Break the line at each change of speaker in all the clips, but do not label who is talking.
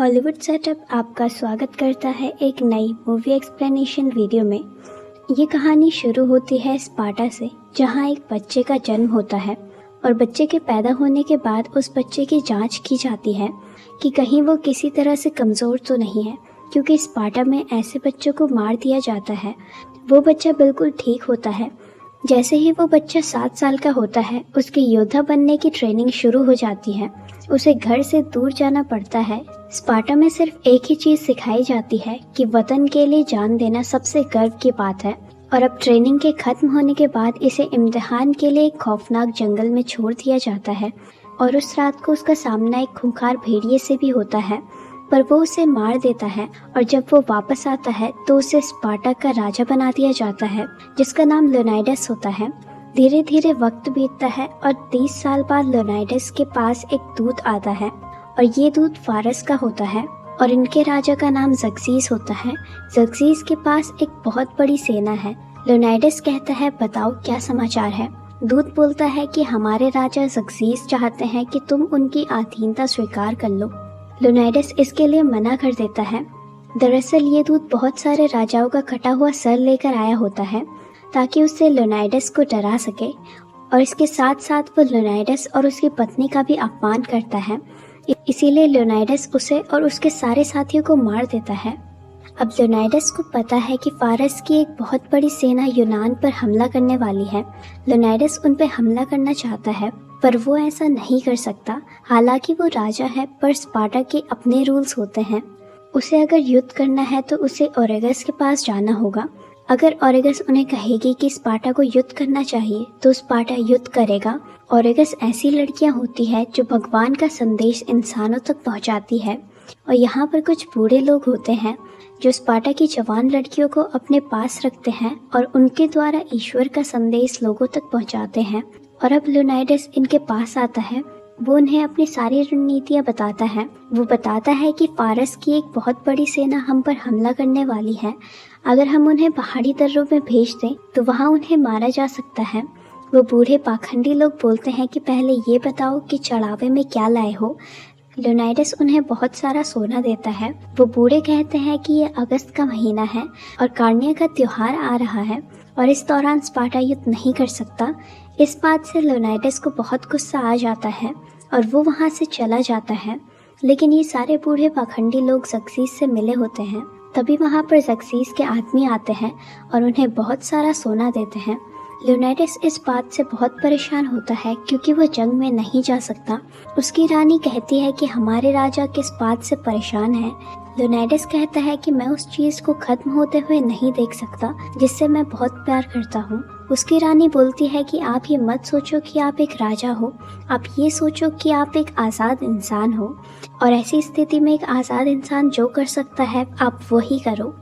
Hollywood setup आपका स्वागत करता है एक नई मूवी एक्सप्लेनेशन वीडियो में। ये कहानी शुरू होती है स्पार्टा से, जहाँ एक बच्चे का जन्म होता है और बच्चे के पैदा होने के बाद उस बच्चे की जांच की जाती है कि कहीं वो किसी तरह से कमज़ोर तो नहीं है, क्योंकि स्पार्टा में ऐसे बच्चों को मार दिया जाता है। वो बच्चा बिल्कुल ठीक होता है। जैसे ही वो बच्चा 7 साल का होता है, उसकी योद्धा बनने की ट्रेनिंग शुरू हो जाती है। उसे घर से दूर जाना पड़ता है। स्पार्टा में सिर्फ एक ही चीज़ सिखाई जाती है कि वतन के लिए जान देना सबसे गर्व की बात है। और अब ट्रेनिंग के खत्म होने के बाद इसे इम्तिहान के लिए एक खौफनाक जंगल में छोड़ दिया जाता है और उस रात को उसका सामना एक खूंखार भेड़िए से भी होता है, पर वो उसे मार देता है। और जब वो वापस आता है तो उसे स्पार्टा का राजा बना दिया जाता है, जिसका नाम लेओनाइडस होता है। धीरे धीरे वक्त बीतता है और 30 साल बाद लेओनाइडस के पास एक दूत आता है और ये दूत फारस का होता है और इनके राजा का नाम ज़र्क्सीस होता है। ज़र्क्सीस के पास एक बहुत बड़ी सेना है। लेओनाइडस कहता है, बताओ क्या समाचार है। दूत बोलता है कि हमारे राजा ज़र्क्सीस चाहते हैं कि तुम उनकी अधीनता स्वीकार कर लो। लेओनाइडस इसके लिए मना कर देता है। दरअसल ये दूत बहुत सारे राजाओं का कटा हुआ सर लेकर आया होता है ताकि उससे लेओनाइडस को डरा सके, और इसके साथ साथ वो लेओनाइडस और उसकी पत्नी का भी अपमान करता है। इसीलिए लेओनाइडस उसे और उसके सारे साथियों को मार देता है। अब लेओनाइडस को पता है कि फारस की एक बहुत बड़ी सेना यूनान पर हमला करने वाली है। लेओनाइडस उन पर हमला करना चाहता है, पर वो ऐसा नहीं कर सकता। हालांकि वो राजा है, पर स्पार्टा के अपने रूल्स होते हैं। उसे अगर युद्ध करना है तो उसे ओरेगस के पास जाना होगा। अगर ओरेगस उन्हें कहेगी कि स्पार्टा को युद्ध करना चाहिए तो स्पार्टा युद्ध करेगा। ओरेगस ऐसी लड़कियां होती है जो भगवान का संदेश इंसानों तक पहुंचाती है, और यहाँ पर कुछ बूढ़े लोग होते हैं जो स्पार्टा की जवान लड़कियों को अपने पास रखते हैं और उनके द्वारा ईश्वर का संदेश लोगों तक पहुंचाते हैं। और अब लेओनाइडस इनके पास आता है। वो उन्हें अपनी सारी रणनीतियाँ बताता है। वो बताता है कि फारस की एक बहुत बड़ी सेना हम पर हमला करने वाली है। अगर हम उन्हें पहाड़ी दर्रों में भेज दें तो वहाँ उन्हें मारा जा सकता है। वो बूढ़े पाखंडी लोग बोलते हैं कि पहले ये बताओ कि चढ़ावे में क्या लाए हो। लेओनाइडस उन्हें बहुत सारा सोना देता है। वो बूढ़े कहते हैं कि ये अगस्त का महीना है और कार्निया का त्योहार आ रहा है और इस दौरान स्पार्टा युद्ध नहीं कर सकता। इस बात से लेओनाइडस को बहुत गुस्सा आ जाता है और वो वहाँ से चला जाता है। लेकिन ये सारे बूढ़े पाखंडी लोग ज़र्क्सीस से मिले होते हैं। तभी वहाँ पर ज़र्क्सीस के आदमी आते हैं और उन्हें बहुत सारा सोना देते हैं। लेओनाइडस इस बात से बहुत परेशान होता है क्योंकि वो जंग में नहीं जा सकता। उसकी रानी कहती है कि हमारे राजा किस बात से परेशान है। लेओनाइडस कहता है कि मैं उस चीज़ को खत्म होते हुए नहीं देख सकता जिससे मैं बहुत प्यार करता हूँ। उसकी रानी बोलती है कि आप ये मत सोचो कि आप एक राजा हो, आप ये सोचो कि आप एक आज़ाद इंसान हो, और ऐसी स्थिति में एक आज़ाद इंसान जो कर सकता है आप वही करो।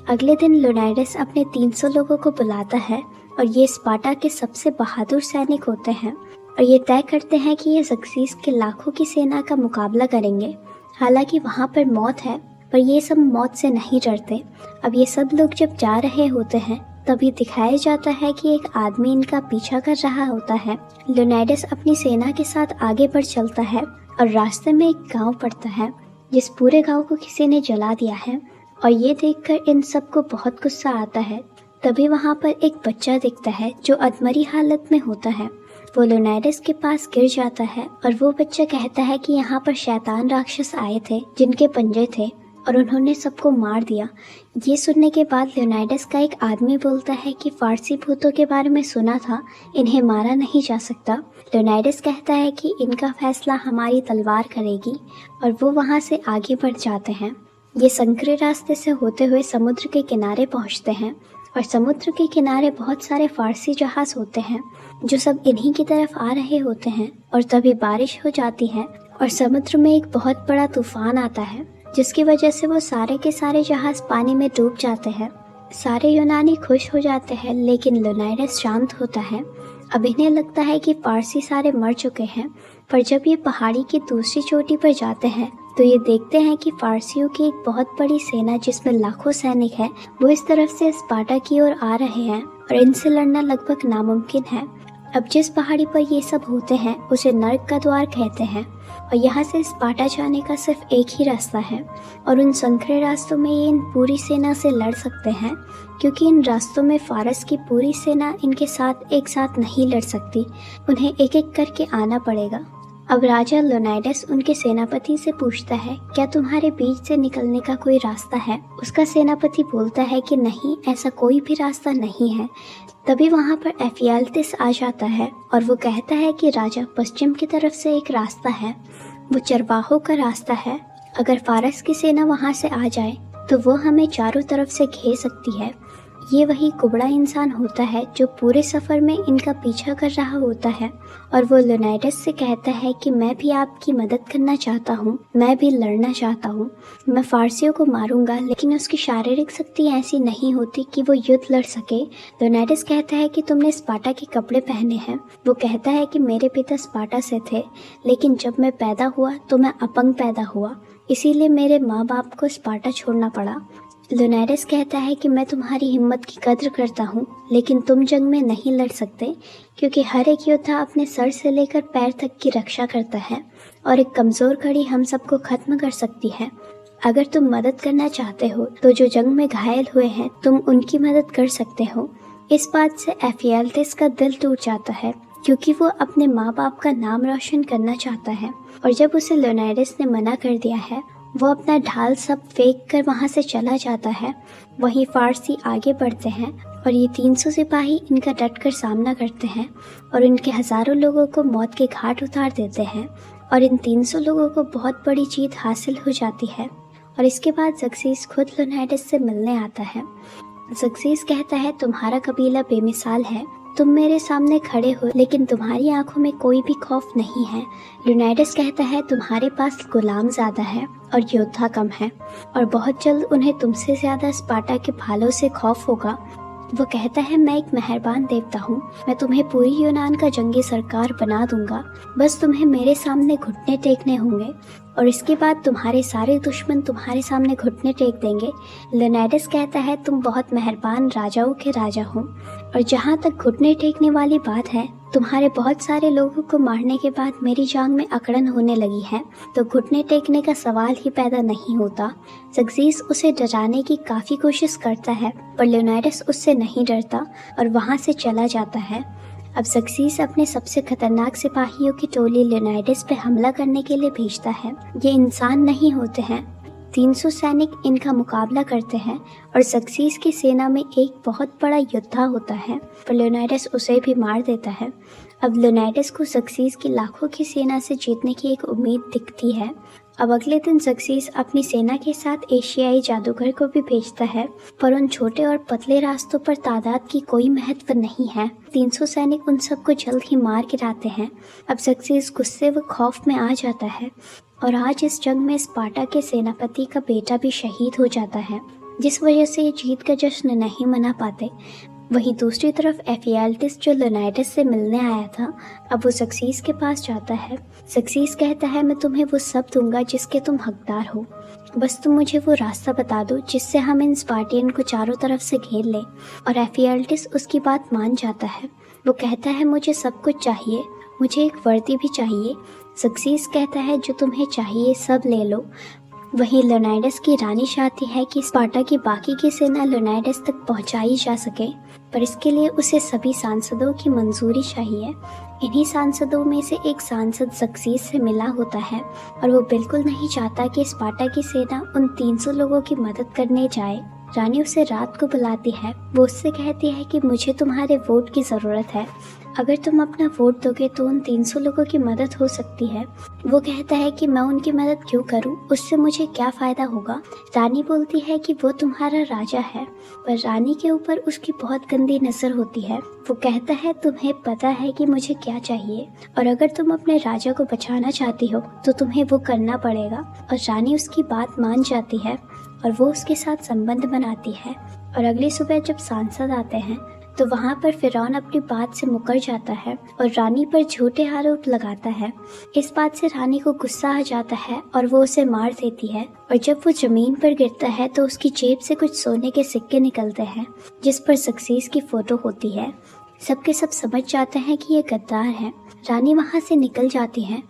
अगले दिन लेओनाइडस अपने 300 लोगों को बुलाता है और ये स्पार्टा के सबसे बहादुर सैनिक होते हैं और ये तय करते हैं कि ये ज़र्क्सीस के लाखों की सेना का मुकाबला करेंगे। हालांकि वहाँ पर मौत है, पर ये सब मौत से नहीं डरते। अब ये सब लोग जब जा रहे होते हैं तभी दिखाया जाता है कि एक आदमी इनका पीछा कर रहा होता है। लेओनाइडस अपनी सेना के साथ आगे बढ़ चलता है और रास्ते में एक गांव पड़ता है जिस पूरे गांव को किसी ने जला दिया है, और ये देखकर इन सबको बहुत गुस्सा आता है। तभी वहाँ पर एक बच्चा दिखता है जो अधमरी हालत में होता है। वो लेओनाइडस के पास गिर जाता है और वो बच्चा कहता है कि यहाँ पर शैतान राक्षस आए थे जिनके पंजे थे और उन्होंने सबको मार दिया। ये सुनने के बाद लेओनाइडस का एक आदमी बोलता है कि फारसी भूतों के बारे में सुना था, इन्हें मारा नहीं जा सकता। लेओनाइडस कहता है कि इनका फैसला हमारी तलवार करेगी, और वो वहाँ से आगे बढ़ जाते हैं। ये संकरे रास्ते से होते हुए समुद्र के किनारे पहुँचते हैं और समुद्र के किनारे बहुत सारे फारसी जहाज़ होते हैं जो सब इन्हीं की तरफ आ रहे होते हैं। और तभी बारिश हो जाती है और समुद्र में एक बहुत बड़ा तूफान आता है जिसकी वजह से वो सारे के सारे जहाज पानी में डूब जाते हैं। सारे यूनानी खुश हो जाते हैं, लेकिन लेओनाइडस शांत होता है। अब इन्हें लगता है कि फारसी सारे मर चुके हैं, पर जब ये पहाड़ी की दूसरी चोटी पर जाते हैं तो ये देखते हैं कि फारसियों की एक बहुत बड़ी सेना जिसमें लाखों सैनिक हैं वो इस तरफ से स्पार्टा की ओर आ रहे हैं और इनसे लड़ना लगभग नामुमकिन है। अब जिस पहाड़ी पर ये सब होते हैं उसे नर्क का द्वार कहते हैं और यहाँ से स्पार्टा जाने का सिर्फ एक ही रास्ता है और उन संकरे रास्तों में ये इन पूरी सेना से लड़ सकते हैं, क्योंकि इन रास्तों में फारस की पूरी सेना इनके साथ एक साथ नहीं लड़ सकती। उन्हें एक एक करके आना पड़ेगा। अब राजा लेओनाइडस उनके सेनापति से पूछता है, क्या तुम्हारे बीच से निकलने का कोई रास्ता है? उसका सेनापति बोलता है कि नहीं, ऐसा कोई भी रास्ता नहीं है। तभी वहाँ पर एफियाल्टिस आ जाता है और वो कहता है कि राजा, पश्चिम की तरफ से एक रास्ता है, वो चरवाहों का रास्ता है। अगर फारस की सेना वहाँ से आ जाए तो वो हमें चारों तरफ से घेर सकती है। ये वही कुबड़ा इंसान होता है जो पूरे सफ़र में इनका पीछा कर रहा होता है और वो लेओनाइडस से कहता है कि मैं भी आपकी मदद करना चाहता हूँ, मैं भी लड़ना चाहता हूँ। मैं फारसियों को मारूंगा, लेकिन उसकी शारीरिक शक्ति ऐसी नहीं होती कि वो युद्ध लड़ सके। लेओनाइडस कहता है कि तुमने स्पार्टा के कपड़े पहने हैं। वो कहता है कि मेरे पिता स्पार्टा से थे, लेकिन जब मैं पैदा हुआ तो मैं अपंग पैदा हुआ, इसीलिए मेरे माँ बाप को स्पार्टा छोड़ना पड़ा। लेओनाइडस कहता है कि मैं तुम्हारी हिम्मत की कद्र करता हूँ, लेकिन तुम जंग में नहीं लड़ सकते, क्योंकि हर एक योद्धा अपने सर से लेकर पैर तक की रक्षा करता है और एक कमज़ोर कड़ी हम सबको खत्म कर सकती है। अगर तुम मदद करना चाहते हो तो जो जंग में घायल हुए हैं तुम उनकी मदद कर सकते हो। इस बात से एफियाल्टिस का दिल टूट जाता है, क्योंकि वो अपने माँ बाप का नाम रोशन करना चाहता है। और जब उसे लेओनाइडस ने मना कर दिया है, वो अपना ढाल सब फेंक कर वहाँ से चला जाता है। वहीं फारसी आगे बढ़ते हैं और ये 300 सिपाही इनका डटकर सामना करते हैं और इनके हज़ारों लोगों को मौत के घाट उतार देते हैं और इन 300 लोगों को बहुत बड़ी जीत हासिल हो जाती है। और इसके बाद ज़र्क्सिस खुद लेओनाइडस से मिलने आता है। ज़र्क्सिस कहता है, तुम्हारा कबीला बेमिसाल है, तुम मेरे सामने खड़े हो, लेकिन तुम्हारी आंखों में कोई भी खौफ नहीं है। लेओनाइडस कहता है, तुम्हारे पास गुलाम ज़्यादा है और योद्धा कम है और बहुत जल्द उन्हें तुमसे ज़्यादा स्पार्टा के भालों से खौफ होगा। वो कहता है, मैं एक मेहरबान देवता हूँ, मैं तुम्हें पूरी यूनान का जंगी सरकार बना दूंगा, बस तुम्हें मेरे सामने घुटने टेकने होंगे और इसके बाद तुम्हारे सारे दुश्मन तुम्हारे सामने घुटने टेक देंगे। लेओनाइडस कहता है, तुम बहुत मेहरबान राजाओं के राजा हो और जहाँ तक घुटने टेकने वाली बात है, तुम्हारे बहुत सारे लोगों को मारने के बाद मेरी जांग में अकड़न होने लगी है, तो घुटने टेकने का सवाल ही पैदा नहीं होता। ज़र्क्सिस उसे डराने की काफ़ी कोशिश करता है, पर लेओनाइडस उससे नहीं डरता और वहाँ से चला जाता है। अब ज़र्क्सिस अपने सबसे खतरनाक सिपाहियों की टोली लेओनाइडस पे हमला करने के लिए भेजता है। ये इंसान नहीं होते हैं, 300 सैनिक इनका मुकाबला करते हैं और ज़र्क्सिस की सेना में एक बहुत बड़ा योद्धा होता है, पर लेओनाइडस उसे भी मार देता है। अब लेओनाइडस को ज़र्क्सिस की लाखों की सेना से जीतने की एक उम्मीद दिखती है। अब अगले दिन ज़र्क्सिस अपनी सेना के साथ एशियाई जादूगर को भी भेजता है, पर उन छोटे और पतले रास्तों पर तादाद की कोई महत्व नहीं है। 300 सैनिक उन सबको जल्द ही मार गिराते हैं। अब ज़र्क्सिस गुस्से व खौफ में आ जाता है और आज इस जंग में स्पार्टा के सेनापति का बेटा भी शहीद हो जाता है, जिस वजह से ये जीत का जश्न नहीं मना पाते। वहीं दूसरी तरफ एफियाल्टिस जो लेओनाइडस से मिलने आया था, अब वो ज़र्क्सिस के पास जाता है। ज़र्क्सिस कहता है, मैं तुम्हें वो सब दूंगा जिसके तुम हकदार हो, बस तुम मुझे वो रास्ता बता दो जिससे हम इन स्पार्टियन को चारों तरफ से घेर लें। और एफियाल्टिस उसकी बात मान जाता है। वो कहता है, मुझे सब कुछ चाहिए, मुझे एक वर्दी भी चाहिए। ज़र्क्सिस कहता है, जो तुम्हें चाहिए सब ले लो। वहीं लेओनाइडस की रानी चाहती है कि स्पार्टा की बाकी की सेना लेओनाइडस तक पहुंचाई जा सके, पर इसके लिए उसे सभी सांसदों की मंजूरी चाहिए। इन्हीं सांसदों में से एक सांसद ज़र्क्सिस से मिला होता है और वो बिल्कुल नहीं चाहता कि स्पार्टा की सेना उन 300 लोगों की मदद करने जाए। रानी उसे रात को बुलाती है। वो उससे कहती है कि मुझे तुम्हारे वोट की ज़रूरत है, अगर तुम अपना वोट दोगे तो उन 300 लोगों की मदद हो सकती है। वो कहता है कि मैं उनकी मदद क्यों करूं, उससे मुझे क्या फ़ायदा होगा। रानी बोलती है कि वो तुम्हारा राजा है, पर रानी के ऊपर उसकी बहुत गंदी नज़र होती है। वो कहता है, तुम्हें पता है कि मुझे क्या चाहिए और अगर तुम अपने राजा को बचाना चाहती हो तो तुम्हें वो करना पड़ेगा। और रानी उसकी बात मान जाती है और वो उसके साथ संबंध बनाती है। और अगली सुबह जब सांसद आते हैं तो वहाँ पर फिरौन अपनी बात से मुकर जाता है और रानी पर झूठे आरोप लगाता है। इस बात से रानी को गुस्सा आ जाता है और वो उसे मार देती है। और जब वो जमीन पर गिरता है तो उसकी जेब से कुछ सोने के सिक्के निकलते हैं, जिस पर ज़र्क्सिस की फोटो होती है। सबके सब समझ जाते हैं कि ये गद्दार है। रानी वहाँ से निकल जाती है।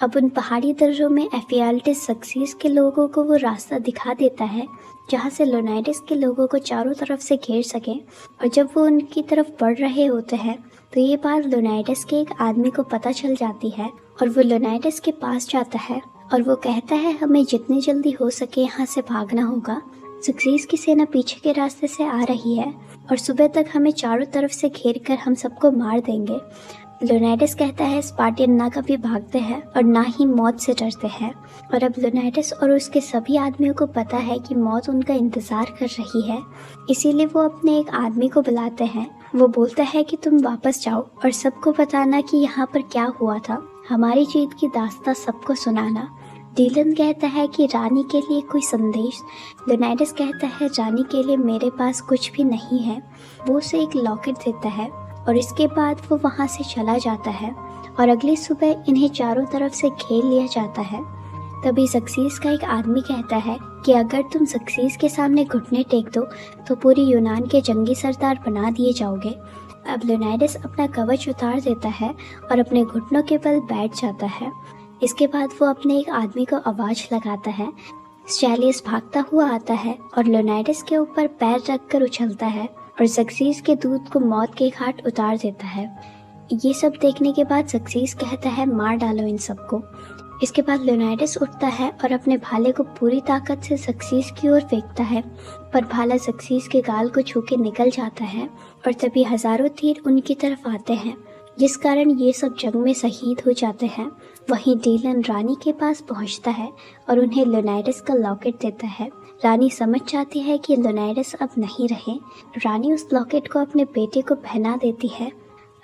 अब उन पहाड़ी दर्रों में एफियाल्टिस सक्सीस के लोगों को वो रास्ता दिखा देता है जहाँ से लोनाइडस के लोगों को चारों तरफ से घेर सके। और जब वो उनकी तरफ बढ़ रहे होते हैं तो ये बात लोनाइडस के एक आदमी को पता चल जाती है और वो लोनाइडस के पास जाता है और वो कहता है हमें जितनी जल्दी हो सके यहाँ से भागना होगा। सक्सीस की सेना पीछे के रास्ते से आ रही है और सुबह तक हमें चारों तरफ से घेर कर हम सबको मार देंगे। लोनाइडस कहता है स्पार्टियन ना कभी भागते हैं और ना ही मौत से डरते हैं। और अब लोनाइडस और उसके सभी आदमियों को पता है कि मौत उनका इंतज़ार कर रही है, इसीलिए वो अपने एक आदमी को बुलाते हैं। वो बोलता है कि तुम वापस जाओ और सबको बताना कि यहाँ पर क्या हुआ था, हमारी जीत की दास्तां सबको सुनाना। डीलन कहता है कि रानी के लिए कोई संदेश। लोनाइडस कहता है रानी के लिए मेरे पास कुछ भी नहीं है। वो उसे एक लॉकेट देता है और इसके बाद वो वहाँ से चला जाता है और अगली सुबह इन्हें चारों तरफ से घेर लिया जाता है। तभी सक्सीस का एक आदमी कहता है कि अगर तुम सक्सीस के सामने घुटने टेक दो तो पूरी यूनान के जंगी सरदार बना दिए जाओगे। अब लोनाइडस अपना कवच उतार देता है और अपने घुटनों के बल बैठ जाता है। इसके बाद वो अपने एक आदमी को आवाज़ लगाता है। स्टैलियस भागता हुआ आता है और लोनाइडस के ऊपर पैर रखकर उछलता है और सक्सीस के दूत को मौत के घाट उतार देता है। ये सब देखने के बाद सक्सीस कहता है मार डालो इन सबको। इसके बाद लोनाइडस उठता है और अपने भाले को पूरी ताकत से सक्सीस की ओर फेंकता है, पर भाला सक्सीस के गाल को छू के निकल जाता है और तभी हजारों तीर उनकी तरफ आते हैं, जिस कारण ये सब जंग में शहीद हो जाते हैं। वहीं डीलन रानी के पास पहुंचता है और उन्हें लोनाइडस का लॉकेट देता है। रानी समझ जाती है कि लोनाइडस अब नहीं रहे। रानी उस लॉकेट को अपने बेटे को पहना देती है।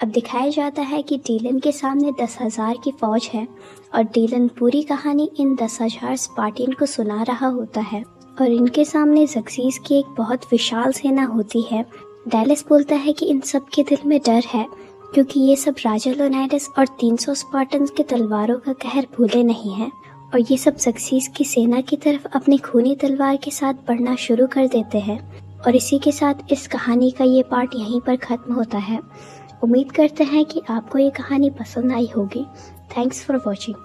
अब दिखाया जाता है कि डीलन के सामने 10,000 की फौज है और डीलन पूरी कहानी इन 10,000 स्पार्टियन को सुना रहा होता है और इनके सामने सक्सीस की एक बहुत विशाल सेना होती है। डैलिस बोलता है कि इन सब के दिल में डर है क्योंकि ये सब राजा लोनाइडस और 300 स्पार्टन्स के तलवारों का कहर भूले नहीं हैं और ये सब सक्सीस की सेना की तरफ अपनी खूनी तलवार के साथ बढ़ना शुरू कर देते हैं। और इसी के साथ इस कहानी का ये पार्ट यहीं पर ख़त्म होता है। उम्मीद करते हैं कि आपको ये कहानी पसंद आई होगी। Thanks for watching.